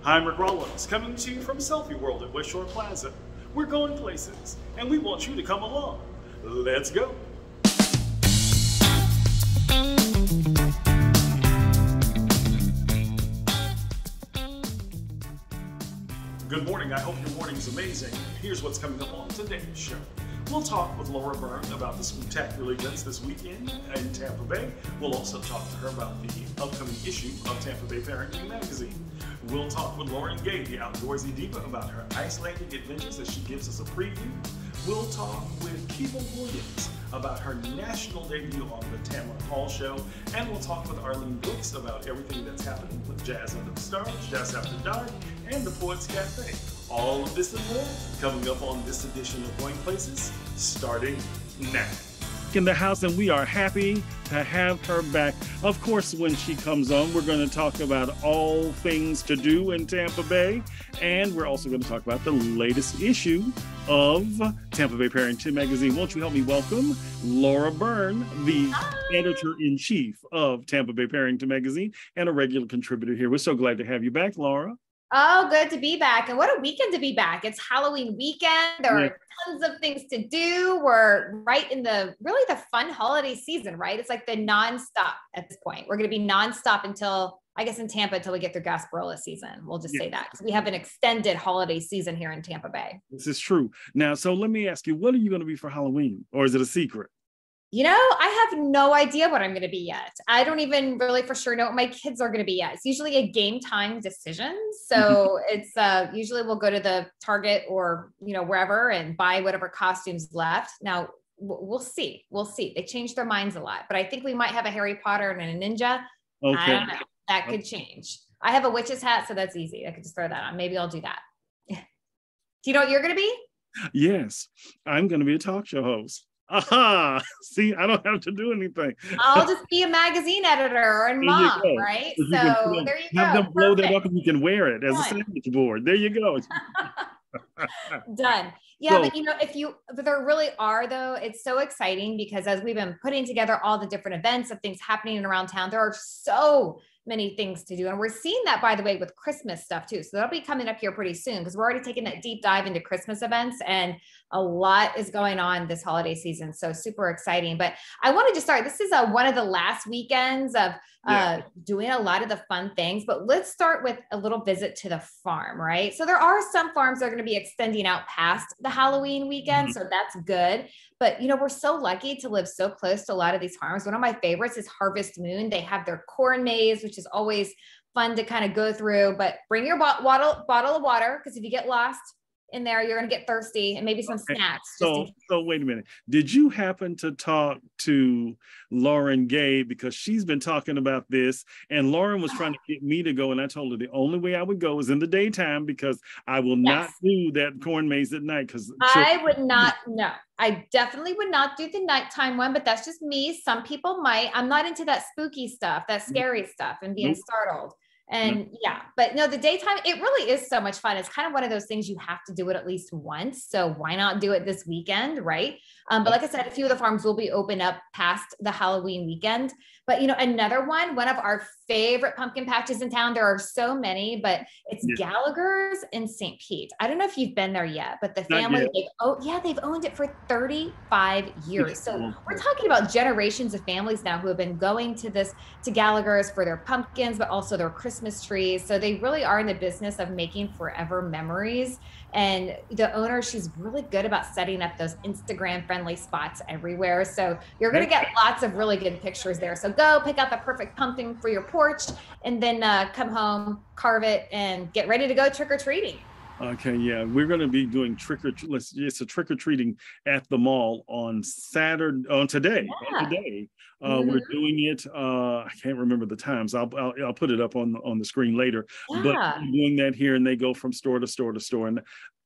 I'm Ricc Rollins, coming to you from Selfie World at West Shore Plaza. We're going places, and we want you to come along. Let's go. Good morning. I hope your morning is amazing. Here's what's coming up on today's show. We'll talk with Laura Byrne about the spectacular events this weekend in Tampa Bay. We'll also talk to her about the upcoming issue of Tampa Bay Parenting Magazine. We'll talk with Lauren Gay, the outdoorsy diva, about her Icelandic adventures as she gives us a preview. We'll talk with Ricc Rollins about her national debut on the Tamara Hall Show. And we'll talk with Arlene Brooks about everything that's happening with Jazz Under the Stars, Jazz After Dark, and the Poets Cafe. All of this and more coming up on this edition of Going Places, starting now. In the house, and we are happy to have her back. Of course, when she comes on, we're going to talk about all things to do in Tampa Bay, and we're also going to talk about the latest issue of Tampa Bay Parenting Magazine. Won't you help me welcome Laura Byrne, the editor-in-chief of Tampa Bay Parenting Magazine and a regular contributor here. We're so glad to have you back, Laura. Oh, good to be back. And what a weekend to be back. It's Halloween weekend. There are tons of things to do. We're right in the fun holiday season, right? It's like the nonstop at this point. We're going to be nonstop until, I guess, in Tampa, until we get through Gasparilla season. We'll just say that because we have an extended holiday season here in Tampa Bay. This is true. Now, so let me ask you, what are you going to be for Halloween? Or is it a secret? You know, I have no idea what I'm going to be yet. I don't even really for sure know what my kids are going to be yet. It's usually a game time decision. So it's usually we'll go to the Target or, wherever and buy whatever costumes left. Now we'll see. We'll see. They change their minds a lot, but I think we might have a Harry Potter and a ninja. Okay. I don't know. That could change. I have a witch's hat, so that's easy. I could just throw that on. Maybe I'll do that. Do you know what you're going to be? Yes, I'm going to be a talk show host. Aha! See, I don't have to do anything. I'll just be a magazine editor and mom, right? So there you go. Have them blow that up and you can wear it as a sandwich board. There you go. Done. Yeah, so, but there really are though. It's so exciting because as we've been putting together all the different events of things happening around town, there are so many things to do. And we're seeing that, by the way, with Christmas stuff too. So that'll be coming up here pretty soon because we're already taking that deep dive into Christmas events and a lot is going on this holiday season. So super exciting. But I wanted to start, this is one of the last weekends of doing a lot of the fun things, but let's start with a little visit to the farm, right? So there are some farms that are going to be extending out past the Halloween weekend. So that's good. But, we're so lucky to live so close to a lot of these farms. One of my favorites is Harvest Moon. They have their corn maze, which is always fun to kind of go through, but bring your bottle of water. Because if you get lost in there, you're going to get thirsty and maybe some snacks. So wait a minute. Did you happen to talk to Lauren Gay? Because she's been talking about this and Lauren was trying to get me to go. And I told her the only way I would go is in the daytime because I will not do that corn maze at night. Because I would not, no, I definitely would not do the nighttime one, but that's just me. Some people might. I'm not into that spooky stuff, that scary stuff and being startled. And but no, the daytime, it really is so much fun. It's kind of one of those things you have to do it at least once. So why not do it this weekend, right? But like I said, a few of the farms will be open up past the Halloween weekend. But, another one of our favorite pumpkin patches in town, there are so many, but it's Gallagher's in St. Pete. I don't know if you've been there yet, but the family, they've owned it for 35 years. So we're talking about generations of families now who have been going to Gallagher's for their pumpkins, but also their Christmas trees. So they really are in the business of making forever memories. And the owner, she's really good about setting up those Instagram friendly spots everywhere. So you're going to get lots of really good pictures there. So go pick out the perfect pumpkin for your porch and then come home, carve it and get ready to go trick-or-treating. Okay, yeah, we're going to be doing it's a trick-or-treating at the mall on Saturday, today. We're doing it. I can't remember the times. I'll put it up on the screen later. But we're doing that here, and they go from store to store to store. And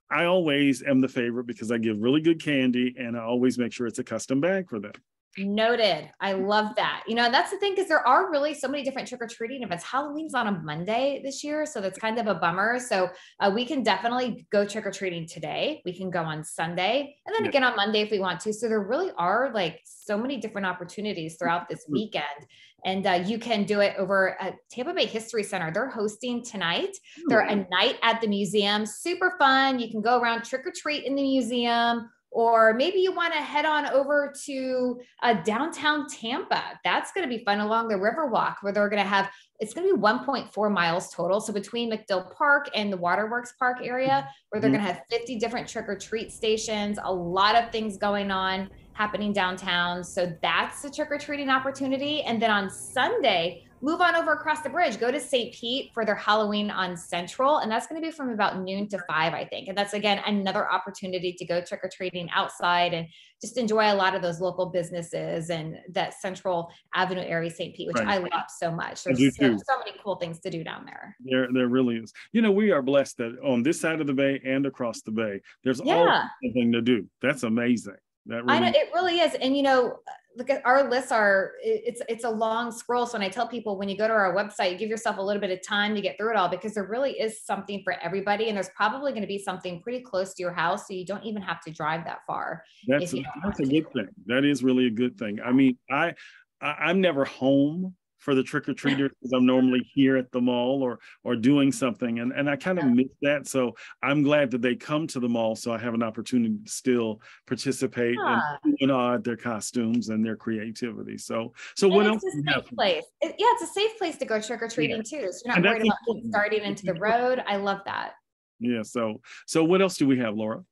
I always am the favorite because I give really good candy, and I always make sure it's a custom bag for them. Noted. I love that. You know, and that's the thing, because there are really so many different trick-or-treating events. Halloween's on a Monday this year, so that's kind of a bummer. So we can definitely go trick-or-treating today. We can go on Sunday and then again on Monday if we want to. So there really are like so many different opportunities throughout this weekend. And you can do it over at Tampa Bay History Center. They're hosting tonight. They're a night at the museum. Super fun. You can go around trick-or-treat in the museum. Or maybe you want to head on over to downtown Tampa. That's going to be fun along the Riverwalk, where they're going to have, it's going to be 1.4 miles total. So between McDill Park and the Waterworks Park area, where they're going to have 50 different trick-or-treat stations, a lot of things going on happening downtown. So that's the trick-or-treating opportunity. And then on Sunday, move on over across the bridge, go to St. Pete for their Halloween on Central. And that's going to be from about noon to 5, I think. And that's, again, another opportunity to go trick-or-treating outside and just enjoy a lot of those local businesses and that Central Avenue area, St. Pete, which I love so much. There's so many cool things to do down there. There really is. You know, we are blessed that on this side of the bay and across the bay, there's always something to do. That's amazing. That really, I know, it really is. And, you know, look at our lists it's a long scroll. So when I tell people, when you go to our website, give yourself a little bit of time to get through it all, because there really is something for everybody. And there's probably going to be something pretty close to your house. So you don't even have to drive that far. That's a good thing. That is really a good thing. I mean, I'm never home for the trick-or-treaters because I'm normally here at the mall or doing something. And I kind of miss that. So I'm glad that they come to the mall so I have an opportunity to still participate and add their costumes and their creativity. So what else? It's a safe place. It's a safe place to go trick-or-treating too. So you're not worried about kids starting into the road. I love that. Yeah. So what else do we have, Laura?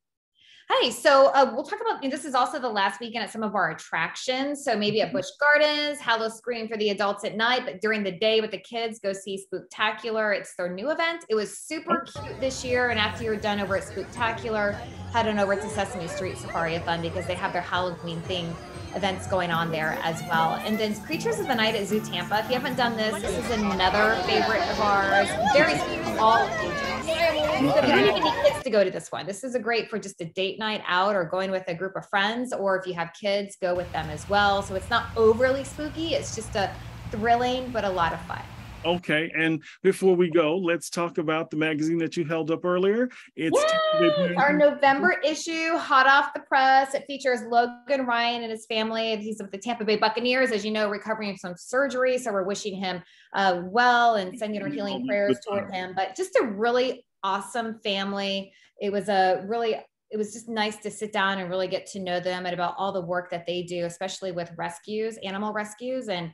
Hey, so we'll talk about, this is also the last weekend at some of our attractions. So maybe at Busch Gardens, Hallow Scream for the adults at night, but during the day with the kids, go see Spooktacular. It's their new event. It was super cute this year. And after you're done over at Spooktacular, head on over to Sesame Street Safari of Fun, because they have their Halloween themed events going on there as well. And then Creatures of the Night at Zoo Tampa. If you haven't done this is another favorite of ours. Very all ages. So you don't even need kids to go to this one. This is great for just a date night out or going with a group of friends, or if you have kids, go with them as well. So it's not overly spooky. It's just a thrilling, but a lot of fun. Okay, and before we go, let's talk about the magazine that you held up earlier. It's our November issue, hot off the press. It features Logan Ryan and his family. He's with the Tampa Bay Buccaneers, as you know, recovering from surgery. So we're wishing him well and sending our healing prayers toward him. But just a really awesome family. It was just nice to sit down and really get to know them and about all the work that they do, especially with animal rescues, and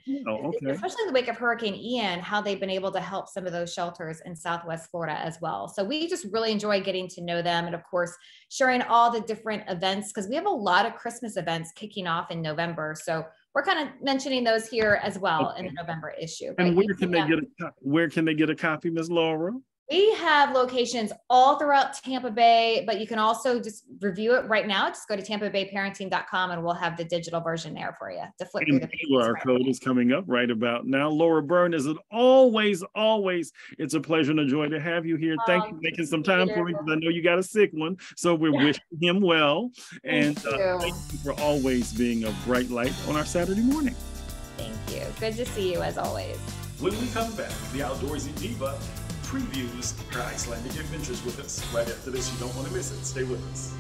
especially in the wake of Hurricane Ian, how they've been able to help some of those shelters in Southwest Florida as well. So we just really enjoy getting to know them, and of course, sharing all the different events, because we have a lot of Christmas events kicking off in November. So we're kind of mentioning those here as well in the November issue. And where can they get a copy, Ms. Laura? We have locations all throughout Tampa Bay, but you can also just review it right now. Just go to tampabayparenting.com and we'll have the digital version there for you to flip through the pages. QR code is coming up right about now. Laura Byrne, as always, it's a pleasure and a joy to have you here. Thank you for making some time for me, because I know you got a sick one. So we're wishing him well. And thank you for always being a bright light on our Saturday morning. Thank you. Good to see you as always. When we come back, the Outdoorsy Diva previews her Icelandic adventures with us. Right after this, you don't want to miss it. Stay with us.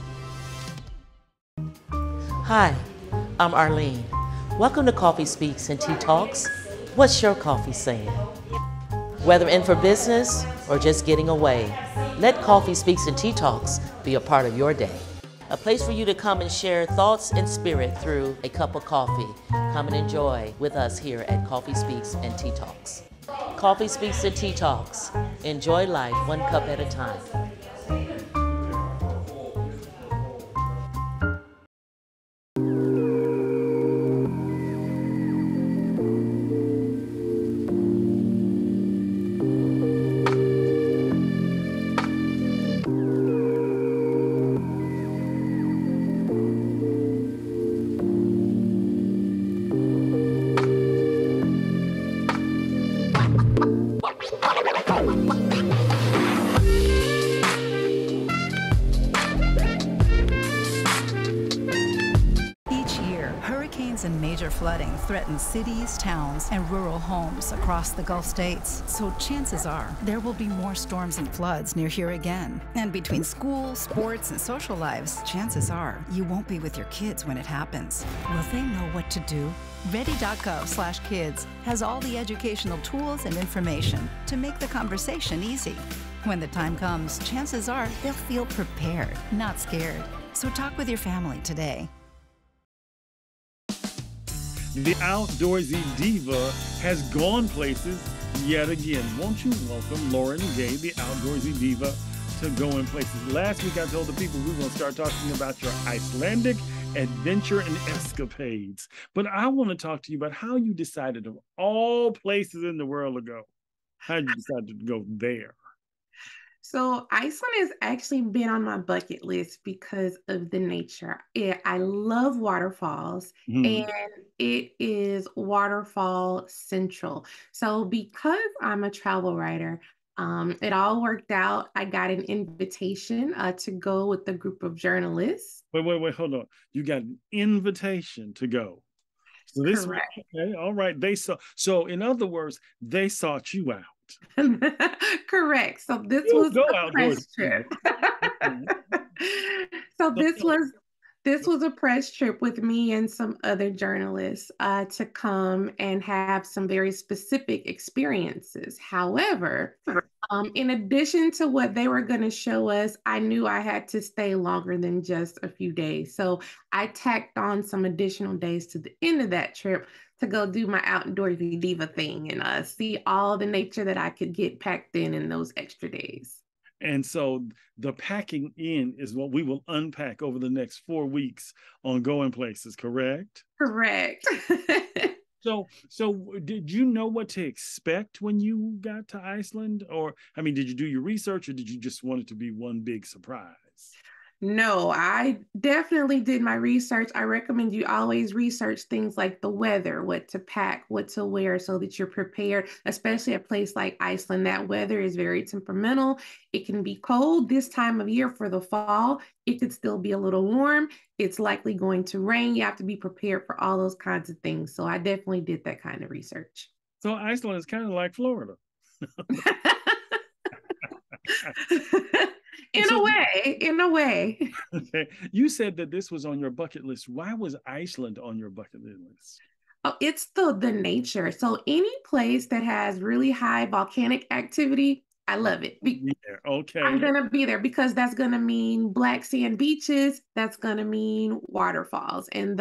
Hi, I'm Arlene. Welcome to Coffee Speaks and Tea Talks. What's your coffee saying? Whether in for business or just getting away, let Coffee Speaks and Tea Talks be a part of your day. A place for you to come and share thoughts and spirit through a cup of coffee. Come and enjoy with us here at Coffee Speaks and Tea Talks. Coffee Speaks and Tea Talks. Enjoy life one cup at a time. Hurricanes and major flooding threaten cities, towns, and rural homes across the Gulf states. So chances are there will be more storms and floods near here again. And between school, sports, and social lives, chances are you won't be with your kids when it happens. Will they know what to do? Ready.gov/kids has all the educational tools and information to make the conversation easy. When the time comes, chances are they'll feel prepared, not scared. So talk with your family today. The outdoorsy diva has gone places yet again. Won't you welcome Lauren Gay, the outdoorsy diva, to Goin Places. Last week I told the people we were going to start talking about your Icelandic adventure and escapades. But I want to talk to you about how you decided, of all places in the world to go, how you decided to go there. So Iceland has actually been on my bucket list because of the nature. I love waterfalls, and it is waterfall central. So because I'm a travel writer, it all worked out. I got an invitation to go with a group of journalists. Wait, hold on. You got an invitation to go. So this was, okay, all right. So in other words, they sought you out. Correct. So this was a press trip. So this was a press trip with me and some other journalists to come and have some very specific experiences. However, in addition to what they were going to show us, I knew I had to stay longer than just a few days. So I tacked on some additional days to the end of that trip to go do my outdoorsy diva thing and see all the nature that I could get packed in those extra days. And so the packing in is what we will unpack over the next 4 weeks on Goin Places, correct? Correct. So did you know what to expect when you got to Iceland? Or, I mean, did you do your research, or did you just want it to be one big surprise? No, I definitely did my research. I recommend you always research things like the weather, what to pack, what to wear, so that you're prepared, especially a place like Iceland. That weather is very temperamental. It can be cold this time of year for the fall. It could still be a little warm. It's likely going to rain. You have to be prepared for all those kinds of things. So I definitely did that kind of research. So Iceland is kind of like Florida. In a way. Okay. You said that this was on your bucket list. Why was Iceland on your bucket list? Oh, it's the nature. So any place that has really high volcanic activity, I love it. Okay. I'm going to be there because that's going to mean black sand beaches. That's going to mean waterfalls and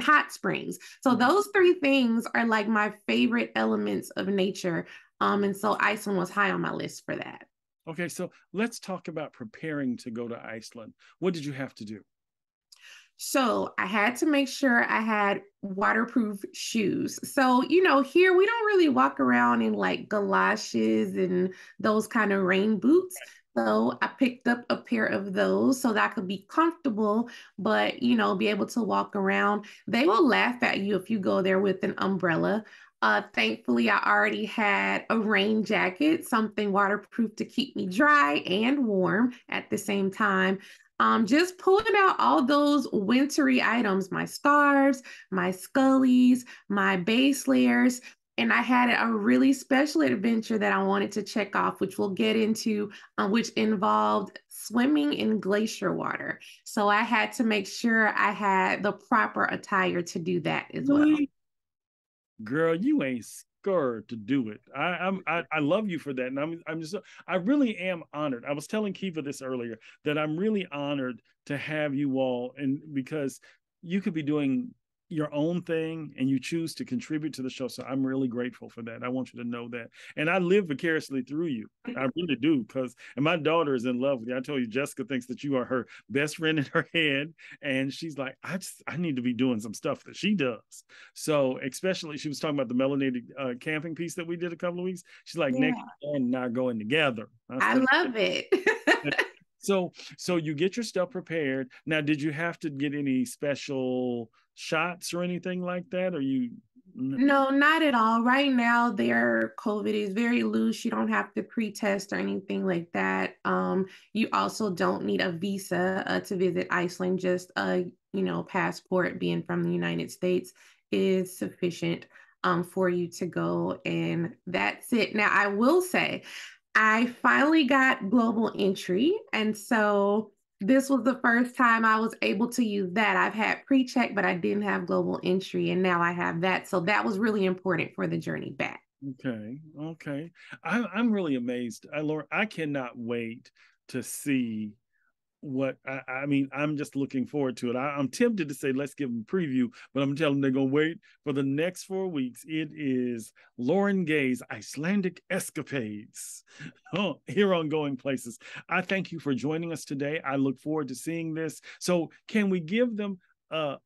hot springs. So those three things are like my favorite elements of nature. And so Iceland was high on my list for that. Okay, so let's talk about preparing to go to Iceland. What did you have to do? So I had to make sure I had waterproof shoes. So, here we don't really walk around in like galoshes and those kind of rain boots. So I picked up a pair of those so that I could be comfortable, but, be able to walk around. They will laugh at you if you go there with an umbrella. Thankfully, I already had a rain jacket, something waterproof to keep me dry and warm at the same time. Just pulling out all those wintry items, my scarves, my scullies, my base layers. And I had a really special adventure that I wanted to check off, which we'll get into, which involved swimming in glacier water. So I had to make sure I had the proper attire to do that as well. Girl, you ain't scared to do it. I love you for that, and I really am honored. I was telling Kiva this earlier, that I'm really honored to have you all, and because you could be doing your own thing and you choose to contribute to the show. So I'm really grateful for that. I want you to know that. And I live vicariously through you. I really do. And my daughter is in love with you. I told you, Jessica thinks that you are her best friend in her head. And she's like, I need to be doing some stuff that she does. So especially, she was talking about the melanated camping piece that we did a couple of weeks. She's like, Nick and I are going together. I love it. So you get your stuff prepared. Now, did you have to get any special shots or anything like that? Or you? No, not at all. Right now, their COVID is very loose. You don't have to pre-test or anything like that. You also don't need a visa to visit Iceland, just passport being from the United States is sufficient for you to go. And that's it. Now, I will say, I finally got global entry. And so this was the first time I was able to use that. I've had pre-check, but I didn't have global entry. And now I have that. So that was really important for the journey back. Okay. I'm really amazed. Laura, I cannot wait to see what I mean. I'm just looking forward to it. I'm tempted to say let's give them a preview, but I'm telling them they're gonna wait for the next 4 weeks. It is Lauren Gay's Icelandic escapades here on Going Places. I thank you for joining us today. I look forward to seeing this. So can we give them not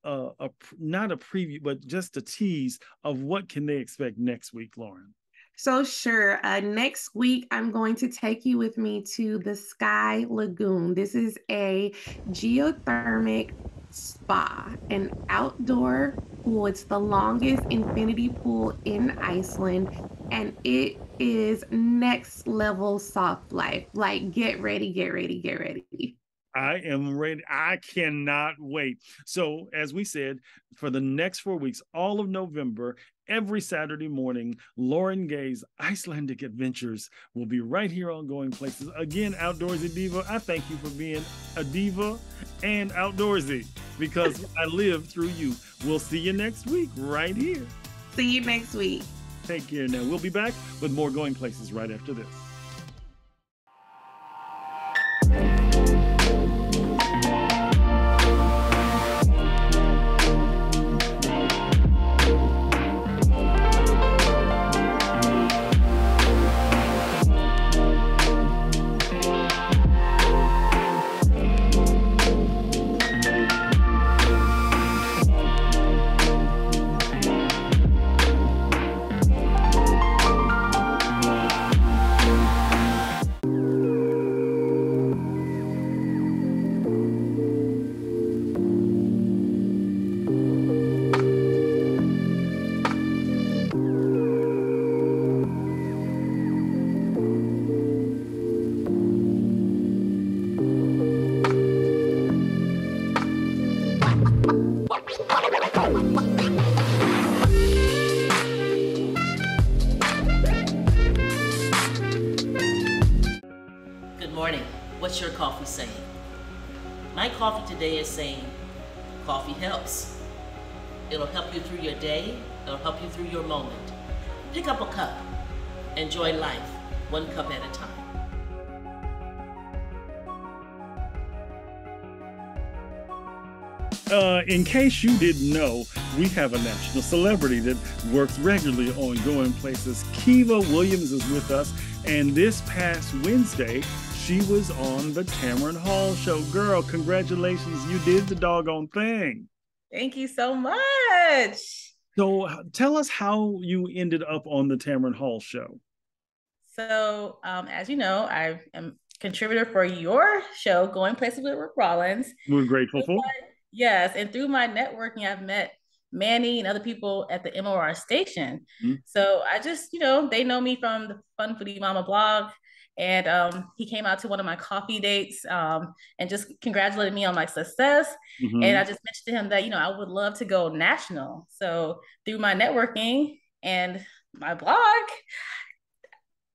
a preview, but just a tease of what can they expect next week, Lauren? So sure. Next week, I'm going to take you with me to the Sky Lagoon. This is a geothermic spa, an outdoor pool. It's the longest infinity pool in Iceland, and it is next level soft life. Like, get ready, get ready, get ready. I am ready. I cannot wait. So, as we said, for the next 4 weeks, all of November, every Saturday morning, Lauren Gay's Icelandic Adventures will be right here on Going Places. Again, Outdoorsy Diva, I thank you for being a diva and outdoorsy because I live through you. We'll see you next week right here. See you next week. Take care now. We'll be back with more Going Places right after this. Good morning. What's your coffee saying? My coffee today is saying, coffee helps. It'll help you through your day. It'll help you through your moment. Pick up a cup. Enjoy life, one cup at a time. In case you didn't know, we have a national celebrity that works regularly on Going Places. Kiva Williams is with us, and this past Wednesday, she was on the Tamron Hall show. Girl, congratulations, you did the doggone thing. Thank you so much. So tell us how you ended up on the Tamron Hall show. So, as you know, I am contributor for your show, Going Places with Ricc Rollins. We're grateful for. Yes, and through my networking, I've met Manny and other people at the MOR station. Mm-hmm. So I just, they know me from the Fun Foodie Mama blog. And he came out to one of my coffee dates and just congratulated me on my success. Mm-hmm. And I just mentioned to him that, I would love to go national. So through my networking and my blog,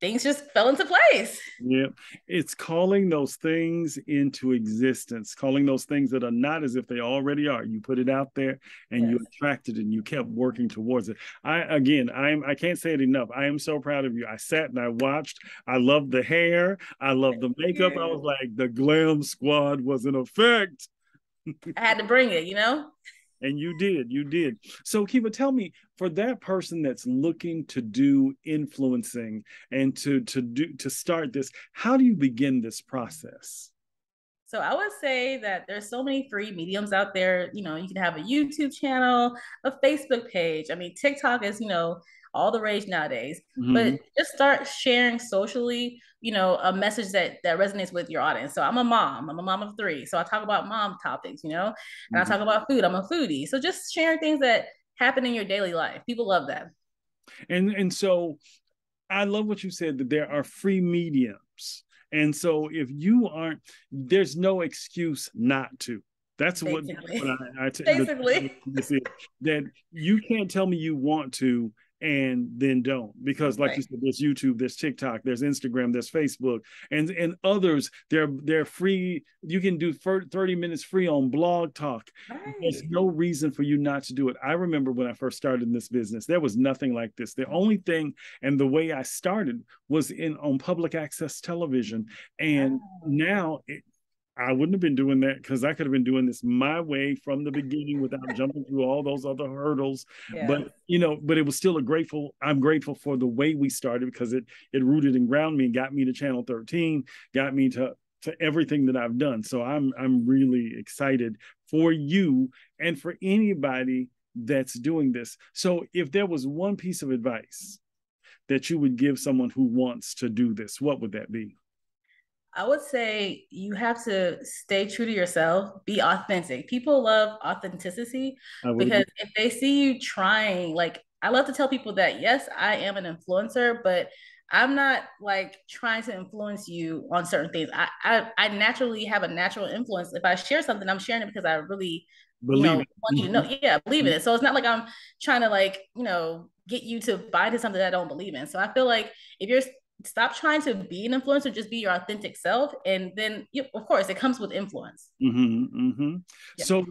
things just fell into place. Yeah, it's calling those things into existence, calling those things that are not as if they already are. You put it out there and yes. You attracted it and you kept working towards it. I can't say it enough. I am so proud of you. I sat and I watched. I love the hair. I love the makeup. I was like, the glam squad was in effect. I had to bring it, And you did. So Kiva, tell me, for that person that's looking to do influencing and to start this, how do you begin this process? So I would say that there's so many free mediums out there. You can have a YouTube channel, a Facebook page. I mean, TikTok is, all the rage nowadays. Mm-hmm. But just start sharing socially, a message that resonates with your audience. So I'm a mom of 3. So I talk about mom topics, and mm-hmm. I talk about food. I'm a foodie. So just sharing things that happen in your daily life. People love that. And so I love what you said, that there are free mediums. And so if you aren't, there's no excuse not to. That's what Basically. this is, that you can't tell me you want to and then don't, because like you said, there's YouTube, there's TikTok, there's Instagram, there's Facebook, and others. They're free. You can do 30 minutes free on Blog Talk. Right. There's no reason for you not to do it. I remember when I first started in this business, there was nothing like this. The only thing, and the way I started was on public access television, and now I wouldn't have been doing that, because I could have been doing this my way from the beginning without jumping through all those other hurdles. Yeah. But, but it was still I'm grateful for the way we started, because it rooted and grounded me and got me to Channel 13, got me to everything that I've done. So I'm really excited for you and for anybody that's doing this. So if there was one piece of advice that you would give someone who wants to do this, what would that be? I would say you have to stay true to yourself, be authentic. People love authenticity, because if they see you trying, like, I love to tell people that, yes, I am an influencer, but I'm not like trying to influence you on certain things. I naturally have a natural influence. If I share something, I'm sharing it because I really want you to know. Yeah, I believe in it. So it's not like I'm trying to get you to buy into something that I don't believe in. So I feel like if you're stop trying to be an influencer, just be your authentic self, and then of course it comes with influence. Yeah. So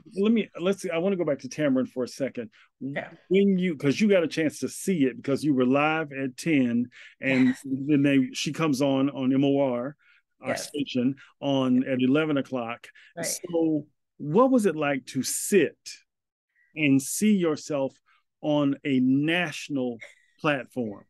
let's see, I want to go back to Tamron for a second. Yeah. Because you got a chance to see it, because you were live at 10, and then she comes on MOR, our station, at 11 o'clock. Right. So what was it like to sit and see yourself on a national platform?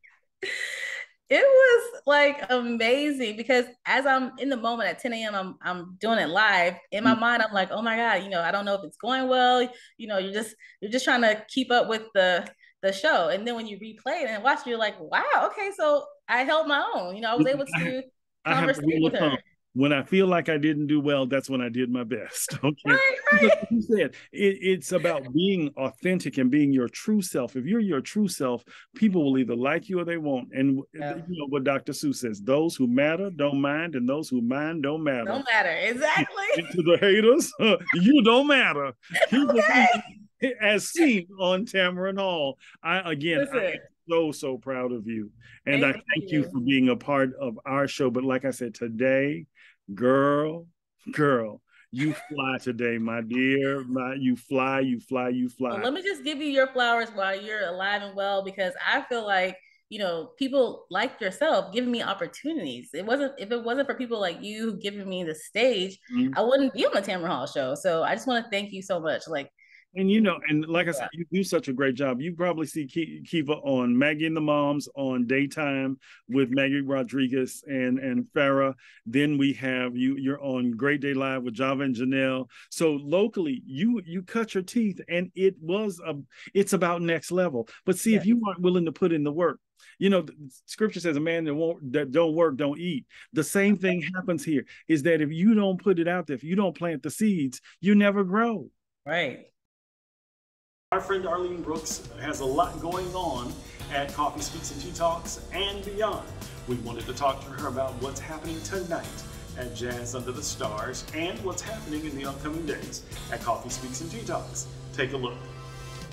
It was like amazing, because as I'm in the moment at 10 a.m., I'm doing it live. In my mind, I'm like, oh my God, I don't know if it's going well. You're just trying to keep up with the show. And then when you replay it and watch it, you're like, wow, okay, so I held my own. I was able to conversate with her. When I feel like I didn't do well, that's when I did my best. Okay. Right. Like you said, it's about being authentic and being your true self. If you're your true self, people will either like you or they won't. And what Dr. Seuss says, those who matter don't mind, and those who mind don't matter. Don't matter. Exactly. And to the haters, you don't matter. Okay. As seen on Tamron Hall. I am so proud of you. And I thank you for being a part of our show. But like I said, today, girl, you fly today, my dear. You fly. Well, let me just give you your flowers while you're alive and well, because I feel like, people like yourself giving me opportunities. If it wasn't for people like you giving me the stage, I wouldn't be on the Tamron Hall show. So I just want to thank you so much. And and like I said, you do such a great job. You probably see Kiva on Maggie and the Moms on daytime with Maggie Rodriguez and Farrah. Then we have you're on Great Day Live with Java and Janelle. So locally, you cut your teeth, and it's about next level. But see, if you aren't willing to put in the work, the scripture says a man that don't work, don't eat. The same thing happens here, is that if you don't put it out there, if you don't plant the seeds, you never grow. Right. Our friend Arlene Brooks has a lot going on at Coffee Speaks and Tea Talks and beyond. We wanted to talk to her about what's happening tonight at Jazz Under the Stars and what's happening in the upcoming days at Coffee Speaks and Tea Talks. Take a look.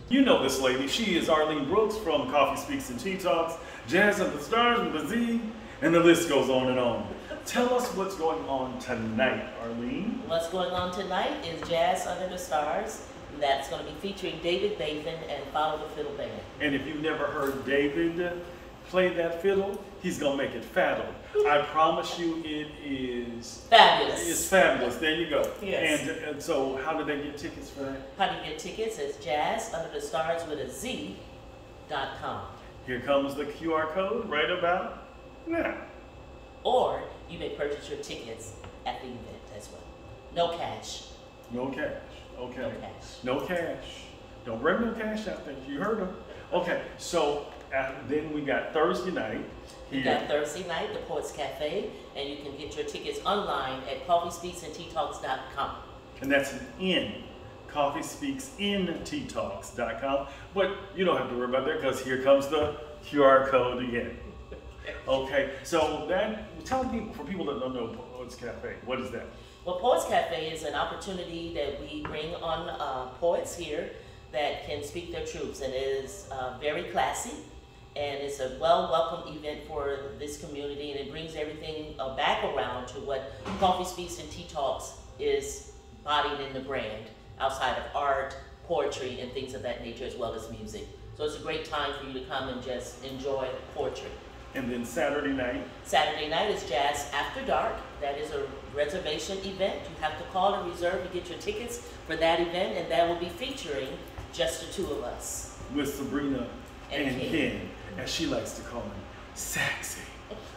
You know this lady. She is Arlene Brooks from Coffee Speaks and Tea Talks, Jazz Under the Stars with a Z, and the list goes on and on. Tell us what's going on tonight, Arlene. What's going on tonight is Jazz Under the Stars. That's going to be featuring David Bathan and Follow the Fiddle Band. And if you've never heard David play that fiddle, he's going to make it faddle. I promise you it is fabulous. It's fabulous. There you go. Yes. And so how do they get tickets for that? How do you get tickets? It's jazzunderthestars with a Z.com. Here comes the QR code right about now. Or you may purchase your tickets at the event as well. No cash. No cash. Okay. No cash. No cash. Don't bring no cash out there. You heard them. Okay. So then we got Thursday night. We got Thursday night, the Poets Cafe, and you can get your tickets online at coffeespeaksandteatalks.com. And that's an N. Coffeespeaksandteatalks.com. But you don't have to worry about that, because here comes the QR code again. Okay. So tell people, for people that don't know Poets Cafe, what is that? Well, Poets Cafe is an opportunity that we bring on poets here that can speak their truths, and it is very classy, and it's a welcome event for this community, and it brings everything back around to what Coffee Speaks and Tea Talks is bodied in the brand, outside of art, poetry, and things of that nature, as well as music. So it's a great time for you to come and just enjoy poetry. And then Saturday night? Saturday night is Jazz After Dark. That is a reservation event. You have to call and reserve to get your tickets for that event, and that will be featuring just the two of us. With Sabrina and Ken, as she likes to call him, sexy.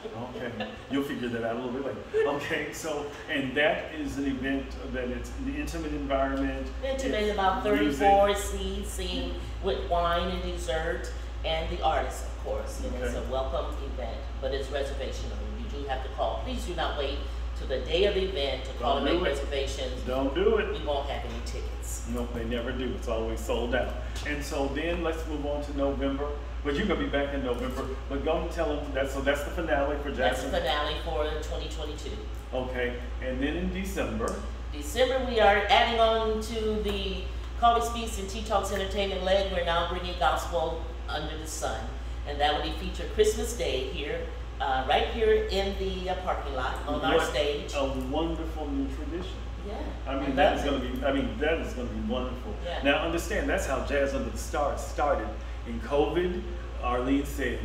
Okay, you'll figure that out a little bit later. Okay, so, and that is an event that it's an intimate environment. Intimate, about 34 seats, seen with wine and dessert, and the artists, of course. And it's a welcome event, but it's reservational. You do have to call. Please do not wait to the day of the event to call and make reservations. Don't do it. We won't have any tickets. No, they never do. It's always sold out. And so then let's move on to November. But you're going to be back in November. But go and tell them that. So that's the finale for Jackson. That's the finale for 2022. Okay. And then in December. December, we are adding on to the Coffee Speaks and Tea Talks entertainment leg. We're now bringing gospel under the sun. And that will be featured Christmas Day here, right here in the parking lot on our stage. A wonderful new tradition. Yeah. I mean, that is going to be, that is going to be wonderful. Yeah. Now understand, that's how Jazz Under the Stars started. In COVID, Arlene said,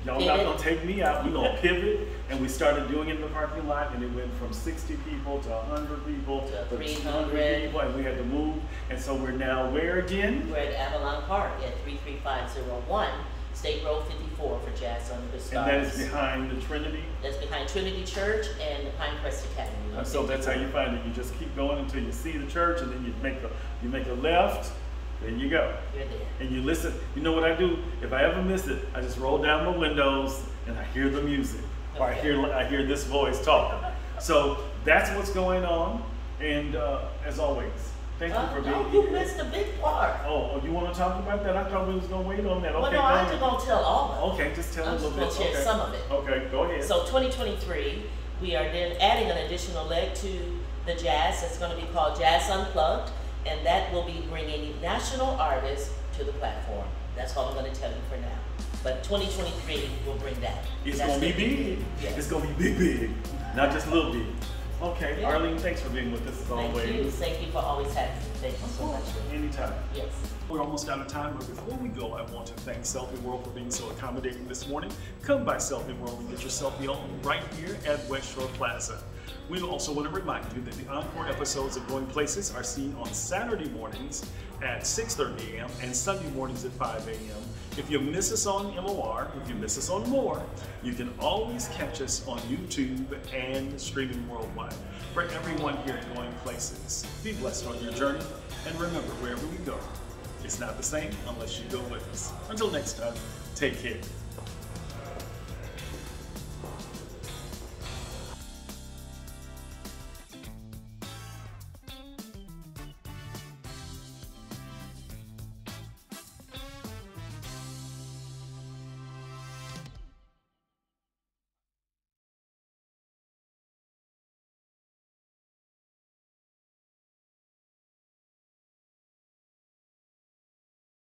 y'all not going to take me out, we're going to pivot. And we started doing it in the parking lot, and it went from 60 people to 100 people to 300 people, and we had to move. And so we're now where again? We're at Avalon Park at 33501. State Road 54 for Jazz Under the Stars. And that is behind the Trinity? That's behind Trinity Church and the Pinecrest Academy. So that's how you find it. You just keep going until you see the church, and then you make a left. There you go. You're there. And you listen. You know what I do? If I ever miss it, I just roll down my windows and I hear the music. Okay. Or I hear this voice talking. So that's what's going on. And as always, thank you for being here. You missed a big part. Oh, you want to talk about that? I thought we was going to wait on that. Okay, well, no, I'm just going to tell all of it. Okay, just tell us a little bit. I'm just going to share some of it. Okay, go ahead. So 2023, we are then adding an additional leg to the jazz. That's going to be called Jazz Unplugged. And that will be bringing national artists to the platform. That's all I'm going to tell you for now. But 2023 will bring that. It's going to be big. Yes. It's going to be big. Not just a little big. Okay, yeah. Arlene, thanks for being with us as always. Thank you. Thank you for always having me. Thank you so much. Anytime. Yes. We're almost out of time, but before we go, I want to thank Selfie World for being so accommodating this morning. Come by Selfie World and get your selfie on right here at West Shore Plaza. We also want to remind you that the encore episodes of Going Places are seen on Saturday mornings at 6:30 a.m. and Sunday mornings at 5 a.m. If you miss us on MOR, if you miss us on More, you can always catch us on YouTube and streaming worldwide. For everyone here at Going Places, be blessed on your journey, and remember, wherever we go, it's not the same unless you go with us. Until next time, take care.